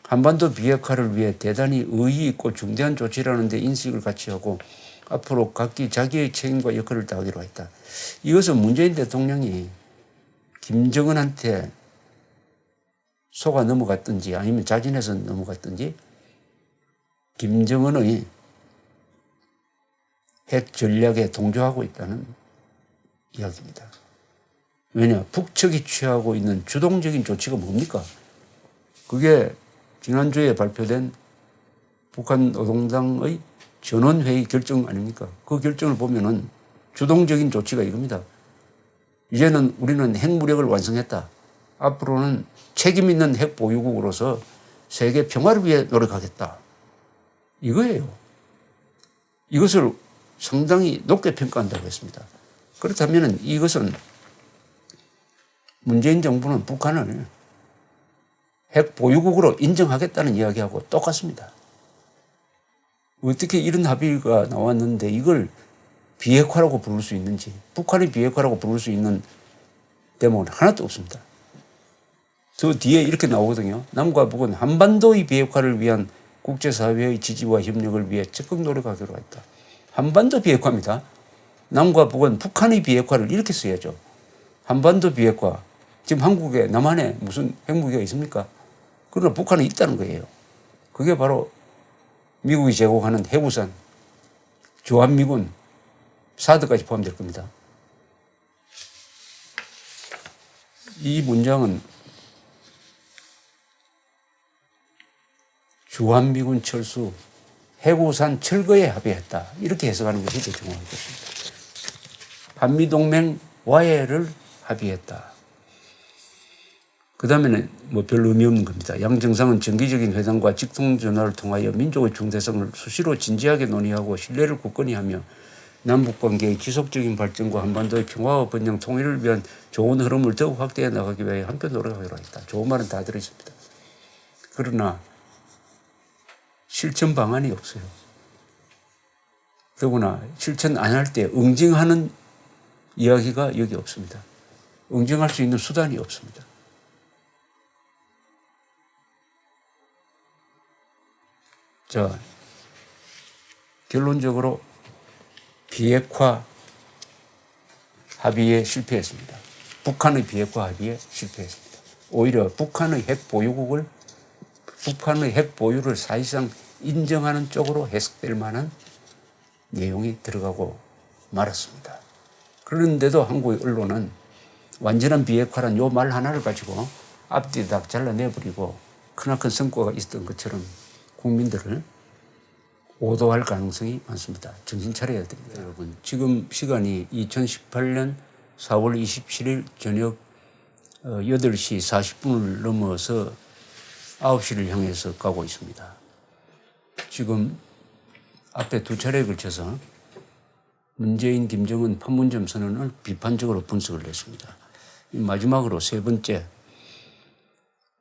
한반도 비핵화를 위해 대단히 의의 있고 중대한 조치라는 데 인식을 같이 하고 앞으로 각기 자기의 책임과 역할을 다하기로 했다. 이것은 문재인 대통령이 김정은한테 속아 넘어갔든지 아니면 자진해서 넘어갔든지 김정은의 핵 전략에 동조하고 있다는 이야기입니다. 왜냐? 북측이 취하고 있는 주동적인 조치가 뭡니까? 그게 지난주에 발표된 북한 노동당의 전원회의 결정 아닙니까? 그 결정을 보면은 주동적인 조치가 이겁니다. 이제는 우리는 핵무력을 완성했다. 앞으로는 책임 있는 핵 보유국으로서 세계 평화를 위해 노력하겠다. 이거예요. 이것을 상당히 높게 평가한다고 했습니다. 그렇다면 이것은 문재인 정부는 북한을 핵 보유국으로 인정하겠다는 이야기하고 똑같습니다. 어떻게 이런 합의가 나왔는데 이걸 비핵화라고 부를 수 있는지, 북한이 비핵화라고 부를 수 있는 대목은 하나도 없습니다. 저 뒤에 이렇게 나오거든요. 남과 북은 한반도의 비핵화를 위한 국제사회의 지지와 협력을 위해 적극 노력하기로 했다. 한반도 비핵화입니다. 남과 북은 북한의 비핵화를 이렇게 써야죠. 한반도 비핵화. 지금 한국에 남한에 무슨 핵무기가 있습니까? 그러나 북한은 있다는 거예요. 그게 바로 미국이 제공하는 핵우산, 주한미군, 사드까지 포함될 겁니다. 이 문장은 주한미군 철수, 핵우산 철거에 합의했다. 이렇게 해석하는 것이 더 정확할 것입니다. 한미동맹 와해를 합의했다. 그 다음에는 뭐 별로 의미 없는 겁니다. 양 정상은 정기적인 회담과 직통전화를 통하여 민족의 중대성을 수시로 진지하게 논의하고 신뢰를 굳건히 하며 남북관계의 지속적인 발전과 한반도의 평화와 번영 통일을 위한 좋은 흐름을 더욱 확대해 나가기 위해 함께 노력하기로 했다. 좋은 말은 다 들어있습니다. 그러나 실천 방안이 없어요. 더구나 실천 안 할 때 응징하는 이야기가 여기 없습니다. 응징할 수 있는 수단이 없습니다. 자, 결론적으로 비핵화 합의에 실패했습니다. 북한의 비핵화 합의에 실패했습니다. 오히려 북한의 핵 보유를 사실상 인정하는 쪽으로 해석될 만한 내용이 들어가고 말았습니다. 그런데도 한국의 언론은 완전한 비핵화란 요 말 하나를 가지고 앞뒤딱 잘라내버리고 크나큰 성과가 있었던 것처럼 국민들을 오도할 가능성이 많습니다. 정신 차려야 됩니다. 여러분, 지금 시간이 2018년 4월 27일 저녁 8시 40분을 넘어서 9시를 향해서 가고 있습니다. 지금 앞에 두 차례에 걸쳐서 문재인, 김정은 판문점 선언을 비판적으로 분석을 했습니다. 마지막으로 세 번째,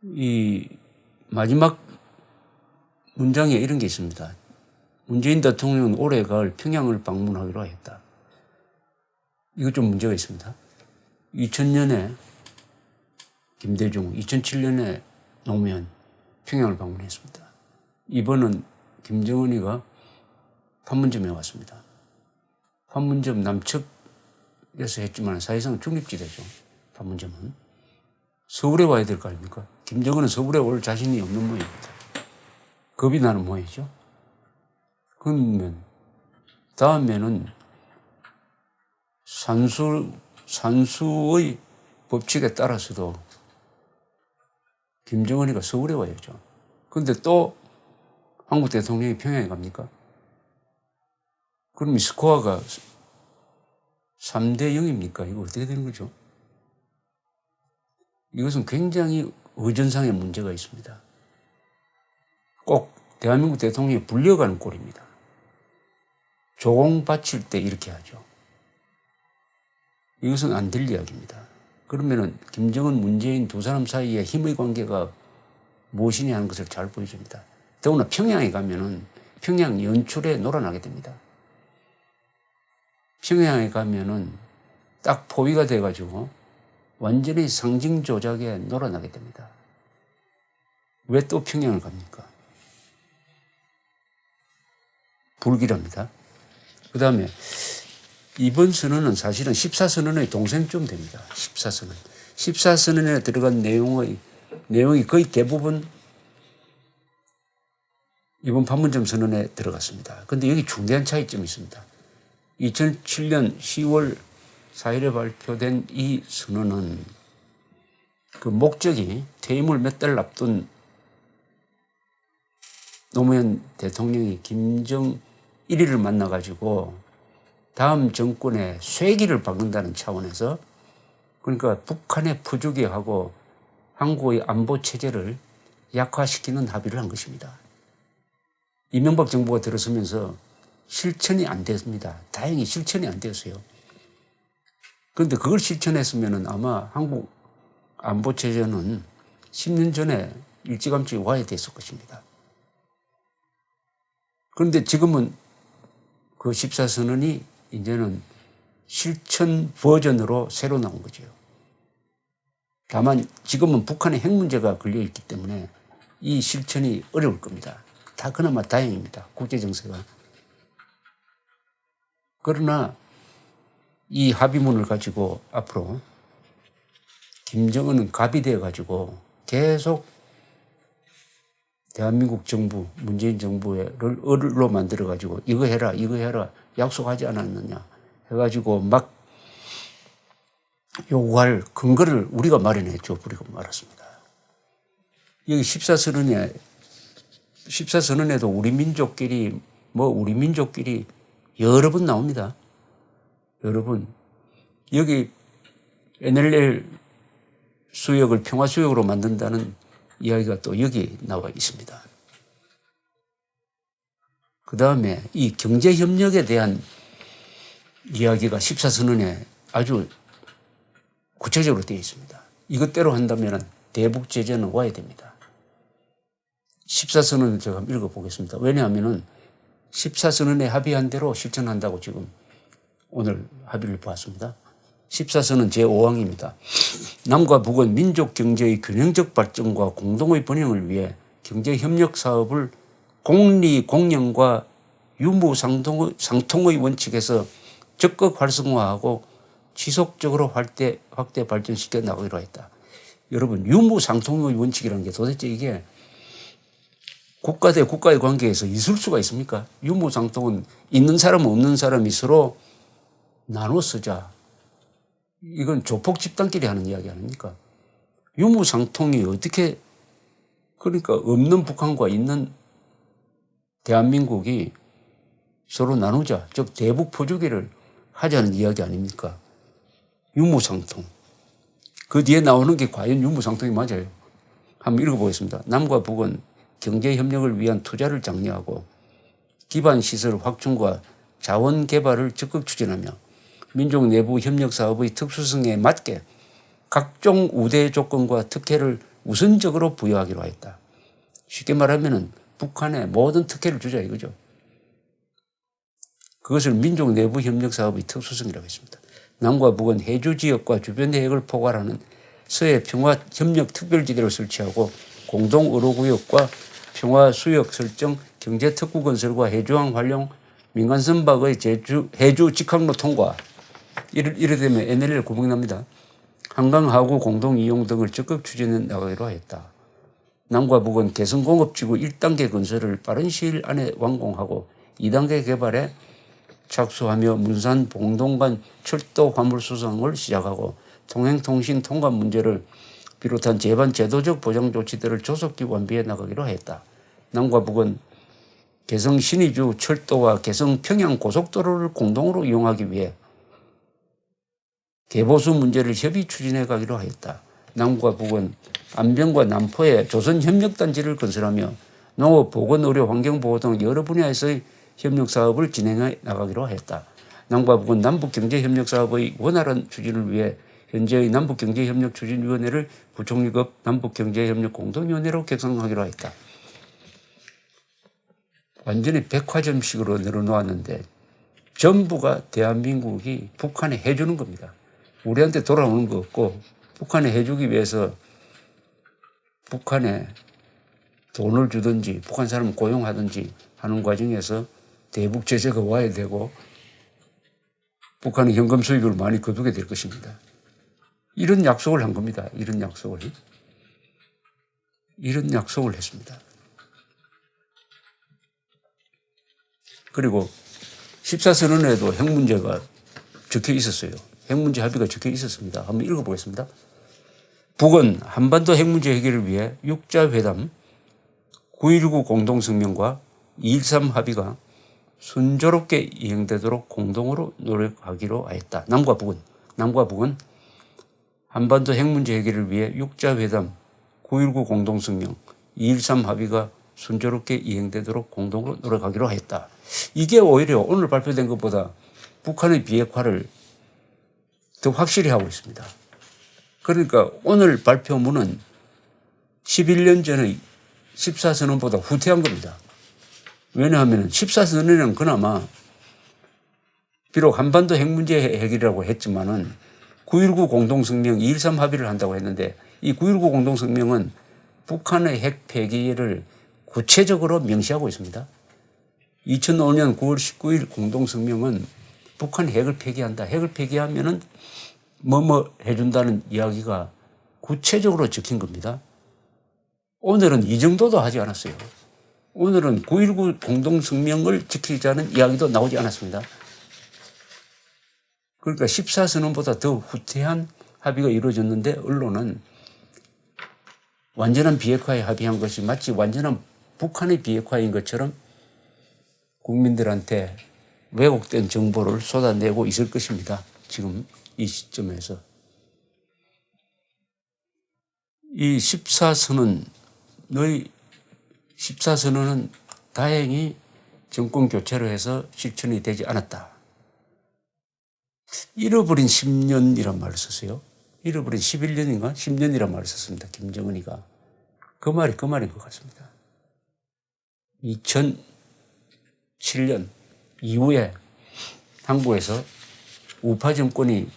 이 마지막 문장에 이런 게 있습니다. 문재인 대통령은 올해 가을 평양을 방문하기로 했다. 이거 좀 문제가 있습니다. 2000년에 김대중, 2007년에 노무현 평양을 방문했습니다. 이번은 김정은이가 판문점에 왔습니다. 판문점 남측에서 했지만 사실상 중립지대죠. 판문점은. 서울에 와야 될 거 아닙니까? 김정은은 서울에 올 자신이 없는 모양입니다. 겁이 나는 모양이죠. 그러면 다음에는 산수의 법칙에 따라서도 김정은이가 서울에 와야죠. 그런데 또 한국 대통령이 평양에 갑니까? 그럼 스코어가 3대 0입니까? 이거 어떻게 되는 거죠? 이것은 굉장히 의전상의 문제가 있습니다. 꼭 대한민국 대통령이 불려가는 꼴입니다. 조공 바칠 때 이렇게 하죠. 이것은 안 될 이야기입니다. 그러면은 김정은, 문재인 두 사람 사이에 힘의 관계가 무엇이냐 하는 것을 잘 보여줍니다. 더구나 평양에 가면은 평양 연출에 놀아나게 됩니다. 평양에 가면은 딱 포위가 돼가지고 완전히 상징 조작에 놀아나게 됩니다. 왜 또 평양을 갑니까? 불길합니다. 그 다음에 이번 선언은 사실은 14선언의 동생쯤 됩니다. 14선언. 14선언에 들어간 내용이 거의 대부분 이번 판문점 선언에 들어갔습니다. 그런데 여기 중대한 차이점이 있습니다. 2007년 10월 4일에 발표된 이 선언은 그 목적이 퇴임을 몇 달 앞둔 노무현 대통령이 김정일이를 만나가지고 다음 정권의 쇠기를 박는다는 차원에서 그러니까 북한의 부주기하고 한국의 안보 체제를 약화시키는 합의를 한 것입니다. 이명박 정부가 들어서면서 실천이 안 됐습니다. 다행히 실천이 안 됐어요. 그런데 그걸 실천했으면 아마 한국 안보 체제는 10년 전에 일찌감치 와야 됐을 것입니다. 그런데 지금은 그 14선언이 이제는 실천 버전으로 새로 나온 거죠. 다만 지금은 북한의 핵 문제가 걸려있기 때문에 이 실천이 어려울 겁니다. 다 그나마 다행입니다. 국제정세가. 그러나 이 합의문을 가지고 앞으로 김정은은 갑이 되어가지고 계속 대한민국 정부, 문재인 정부를 을로 만들어가지고 이거 해라, 이거 해라, 약속하지 않았느냐 해가지고 막 요구할 근거를 우리가 마련해 줘버리고 말았습니다. 여기 14선언에도 우리 민족끼리 여러 번 나옵니다. 여러분, 여기 NLL 수역을 평화수역으로 만든다는 이야기가 또 여기 나와 있습니다. 그 다음에 이 경제협력에 대한 이야기가 14선언에 아주 구체적으로 되어 있습니다. 이것대로 한다면 대북제재는 와야 됩니다. 14선언을 제가 한번 읽어보겠습니다. 왜냐하면 14선언에 합의한 대로 실천한다고 지금 오늘 합의를 보았습니다. 14선언 제5항입니다. 남과 북은 민족 경제의 균형적 발전과 공동의 번영을 위해 경제협력 사업을 공리, 공영과 유무상통의 원칙에서 적극 활성화하고 지속적으로 확대 발전시켜 나가기로 했다. 여러분, 유무상통의 원칙이라는 게 도대체 이게 국가 대 국가의 관계에서 있을 수가 있습니까? 유무상통은 있는 사람 없는 사람이 서로 나눠 쓰자. 이건 조폭 집단끼리 하는 이야기 아닙니까? 유무상통이 어떻게, 그러니까 없는 북한과 있는 대한민국이 서로 나누자, 즉 대북 포주기를 하자는 이야기 아닙니까? 유무상통. 그 뒤에 나오는 게 과연 유무상통이 맞아요. 한번 읽어보겠습니다. 남과 북은 경제협력을 위한 투자를 장려하고 기반시설 확충과 자원 개발을 적극 추진하며 민족 내부 협력 사업의 특수성에 맞게 각종 우대 조건과 특혜를 우선적으로 부여하기로 했다. 쉽게 말하면 북한에 모든 특혜를 주자 이거죠. 그것을 민족 내부 협력 사업의 특수성이라고 했습니다. 남과 북은 해주 지역과 주변 해역을 포괄하는 서해 평화 협력 특별지대를 설치하고 공동 의료구역과 평화 수역 설정, 경제 특구 건설과 해주항 활용, 민간 선박의 해주 직항로 통과, 이래 되면 NLL 구멍이 납니다. 한강 하구 공동 이용 등을 적극 추진해 나가기로 했다. 남과 북은 개성공업지구 1단계 건설을 빠른 시일 안에 완공하고 2단계 개발에 착수하며 문산 봉동간 철도 화물 수송을 시작하고 통행통신 통관 문제를 비롯한 제반 제도적 보장 조치들을 조속히 완비해 나가기로 했다. 남과 북은 개성 신의주 철도와 개성 평양 고속도로를 공동으로 이용하기 위해 개보수 문제를 협의 추진해 가기로 하였다. 남과 북은 안병과 남포에 조선협력단지를 건설하며 농업, 보건, 의료, 환경보호 등 여러 분야에서의 협력사업을 진행해 나가기로 하였다. 남과 북은 남북경제협력사업의 원활한 추진을 위해 현재의 남북경제협력추진위원회를 부총리급 남북경제협력공동위원회로 격상하기로 했다. 완전히 백화점식으로 늘어놓았는데 전부가 대한민국이 북한에 해주는 겁니다. 우리한테 돌아오는 거 없고 북한에 해주기 위해서 북한에 돈을 주든지 북한 사람 고용하든지 하는 과정에서 대북 제재가 와야 되고 북한의 현금 수입을 많이 거두게 될 것입니다. 이런 약속을 한 겁니다. 이런 약속을 했습니다. 그리고 14선언에도 핵 문제가 적혀 있었어요. 핵 문제 합의가 적혀 있었습니다. 한번 읽어보겠습니다. 북은 한반도 핵 문제 해결을 위해 6자 회담, 9.19 공동성명과 2.13 합의가 순조롭게 이행되도록 공동으로 노력하기로 하였다. 남과 북은 한반도 핵 문제 해결을 위해 6자 회담, 9.19 공동성명, 2.13 합의가 순조롭게 이행되도록 공동으로 노력하기로 했다. 이게 오히려 오늘 발표된 것보다 북한의 비핵화를 더 확실히 하고 있습니다. 그러니까 오늘 발표문은 11년 전의 14선언보다 후퇴한 겁니다. 왜냐하면 14선언은 그나마 비록 한반도 핵 문제 해결이라고 했지만은 9.19 공동성명 2.13 합의를 한다고 했는데 이 9.19 공동성명은 북한의 핵 폐기를 구체적으로 명시하고 있습니다. 2005년 9월 19일 공동성명은 북한 핵을 폐기한다. 핵을 폐기하면은 뭐뭐 해준다는 이야기가 구체적으로 적힌 겁니다. 오늘은 이 정도도 하지 않았어요. 오늘은 9.19 공동성명을 지키자는 이야기도 나오지 않았습니다. 그러니까 14선언보다 더 후퇴한 합의가 이루어졌는데 언론은 완전한 비핵화에 합의한 것이 마치 완전한 북한의 비핵화인 것처럼 국민들한테 왜곡된 정보를 쏟아내고 있을 것입니다. 지금 이 시점에서. 이 14선언은 다행히 정권 교체로 해서 실천이 되지 않았다. 잃어버린 10년이란 말을 썼어요. 잃어버린 11년인가? 10년이란 말을 썼습니다. 김정은이가. 그 말인 것 같습니다. 2007년 이후에 한국에서 우파 정권이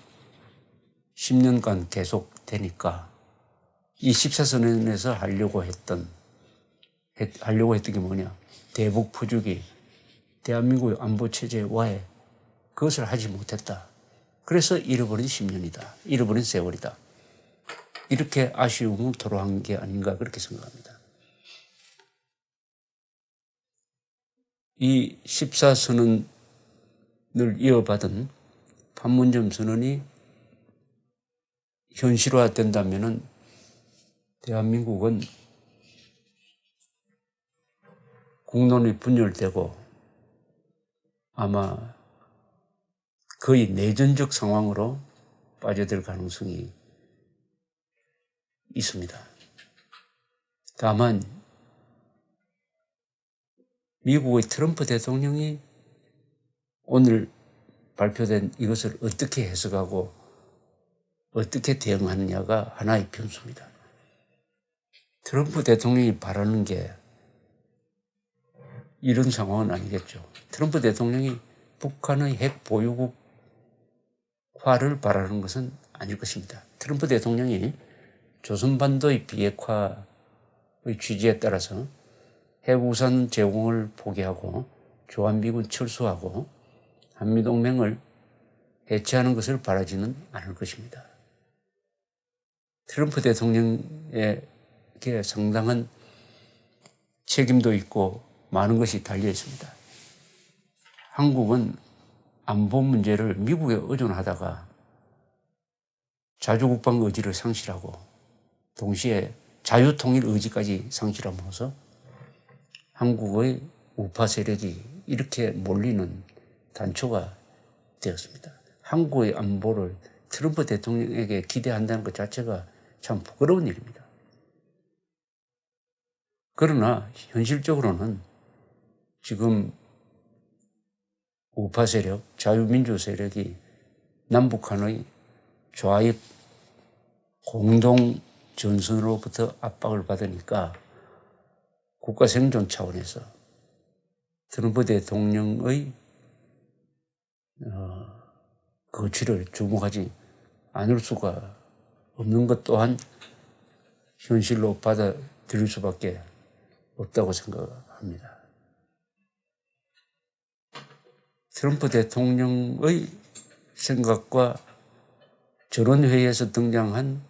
10년간 계속 되니까 이 14선언에서 하려고 했던 게 뭐냐. 대북 포주기, 대한민국의 안보 체제 와해 그것을 하지 못했다. 그래서 잃어버린 10년이다. 잃어버린 세월이다. 이렇게 아쉬움을 토로한 게 아닌가 그렇게 생각합니다. 이 14선언을 이어받은 판문점 선언이 현실화된다면 대한민국은 국론이 분열되고 아마 거의 내전적 상황으로 빠져들 가능성이 있습니다. 다만 미국의 트럼프 대통령이 오늘 발표된 이것을 어떻게 해석하고 어떻게 대응하느냐가 하나의 변수입니다. 트럼프 대통령이 바라는 게 이런 상황은 아니겠죠. 트럼프 대통령이 북한의 핵 보유국화를 바라는 것은 아닐 것입니다. 트럼프 대통령이 조선반도의 비핵화의 취지에 따라서 핵우산 제공을 포기하고 주한미군 철수하고 한미동맹을 해체하는 것을 바라지는 않을 것입니다. 트럼프 대통령에게 상당한 책임도 있고 많은 것이 달려 있습니다. 한국은 안보 문제를 미국에 의존하다가 자주국방 의지를 상실하고 동시에 자유통일 의지까지 상실함으로써 한국의 우파 세력이 이렇게 몰리는 단초가 되었습니다. 한국의 안보를 트럼프 대통령에게 기대한다는 것 자체가 참 부끄러운 일입니다. 그러나 현실적으로는 지금 우파 세력, 자유민주 세력이 남북한의 좌익 공동 전선으로부터 압박을 받으니까 국가 생존 차원에서 트럼프 대통령의 거취를 주목하지 않을 수가 없는 것 또한 현실로 받아들일 수밖에 없다고 생각합니다. 트럼프 대통령의 생각과 저런 회의에서 등장한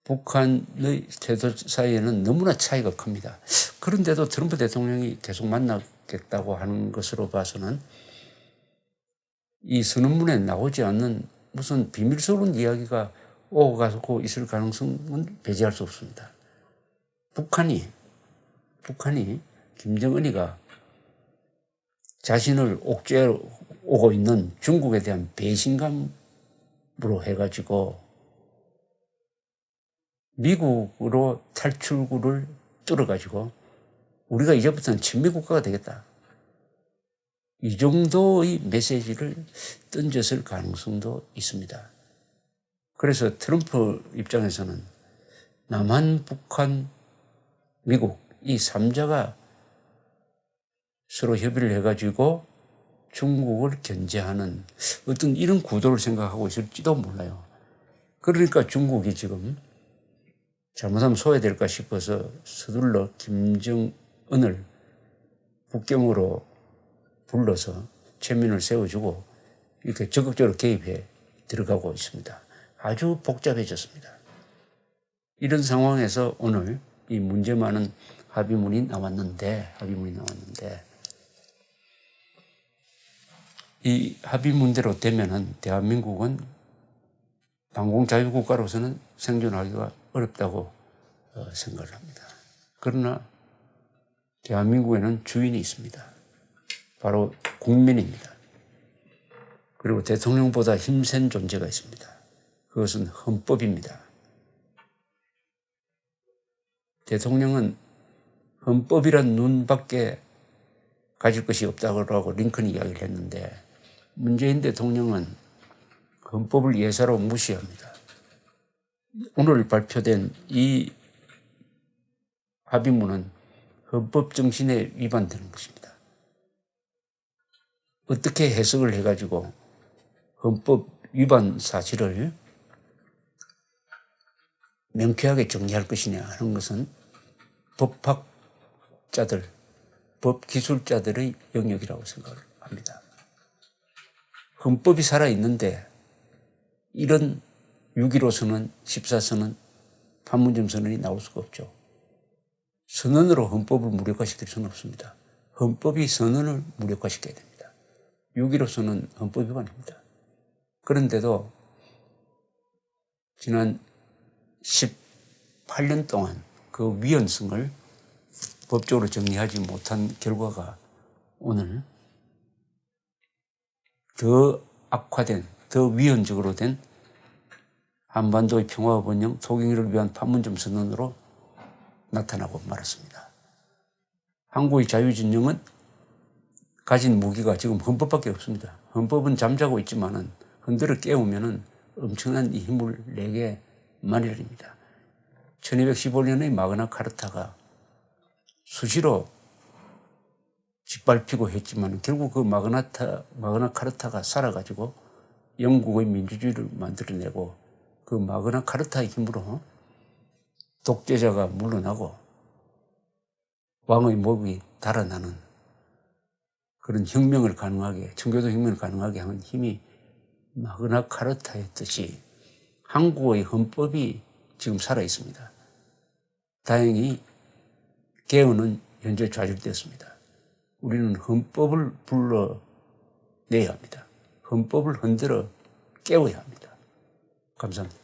북한의 태도 사이에는 너무나 차이가 큽니다. 그런데도 트럼프 대통령이 계속 만나겠다고 하는 것으로 봐서는 이 선언문에 나오지 않는 무슨 비밀스러운 이야기가 오고 가고 있을 가능성은 배제할 수 없습니다. 북한이 김정은이가 자신을 옥죄어 오고 있는 중국에 대한 배신감으로 해가지고 미국으로 탈출구를 뚫어가지고 우리가 이제부터는 친미국가가 되겠다. 이 정도의 메시지를 던졌을 가능성도 있습니다. 그래서 트럼프 입장에서는 남한, 북한, 미국 이 3자가 서로 협의를 해가지고 중국을 견제하는 어떤 이런 구도를 생각하고 있을지도 몰라요. 그러니까 중국이 지금 잘못하면 소외될까 싶어서 서둘러 김정은을 북경으로 불러서 체면을 세워주고 이렇게 적극적으로 개입해 들어가고 있습니다. 아주 복잡해졌습니다. 이런 상황에서 오늘 이 문제 많은 합의문이 나왔는데 이 합의문대로 되면은 대한민국은 방공자유국가로서는 생존하기가 어렵다고 생각을 합니다. 그러나 대한민국에는 주인이 있습니다. 바로 국민입니다. 그리고 대통령보다 힘센 존재가 있습니다. 그것은 헌법입니다. 대통령은 헌법이란 눈밖에 가질 것이 없다고 링컨이 이야기를 했는데 문재인 대통령은 헌법을 예사로 무시합니다. 오늘 발표된 이 합의문은 헌법 정신에 위반되는 것입니다. 어떻게 해석을 해가지고 헌법 위반 사실을 명쾌하게 정리할 것이냐 하는 것은 법학자들, 법기술자들의 영역이라고 생각합니다. 헌법이 살아있는데 이런 6.15 선언, 14선언, 판문점 선언이 나올 수가 없죠. 선언으로 헌법을 무력화시킬 수는 없습니다. 헌법이 선언을 무력화시켜야 됩니다. 6.15 선언은 헌법 위반입니다. 그런데도 지난 18년 동안 그 위헌성을 법적으로 정리하지 못한 결과가 오늘 더 악화된, 더 위헌적으로 된 한반도의 평화와 번영, 토경의를 위한 판문점 선언으로 나타나고 말았습니다. 한국의 자유진영은 가진 무기가 지금 헌법밖에 없습니다. 헌법은 잠자고 있지만은 흔들어 깨우면은 엄청난 힘을 내게 마련입니다. 1215년의 마그나 카르타가 수시로 짓밟히고 했지만 결국 그 마그나 카르타가 살아가지고 영국의 민주주의를 만들어내고 그 마그나 카르타의 힘으로 독재자가 물러나고 왕의 목이 달아나는 그런 혁명을 가능하게, 청교도 혁명을 가능하게 하는 힘이 마그나 카르타의 뜻이 한국의 헌법이 지금 살아있습니다. 다행히 개헌은 현재 좌절되었습니다. 우리는 헌법을 불러내야 합니다. 헌법을 흔들어 깨워야 합니다. 감사합니다.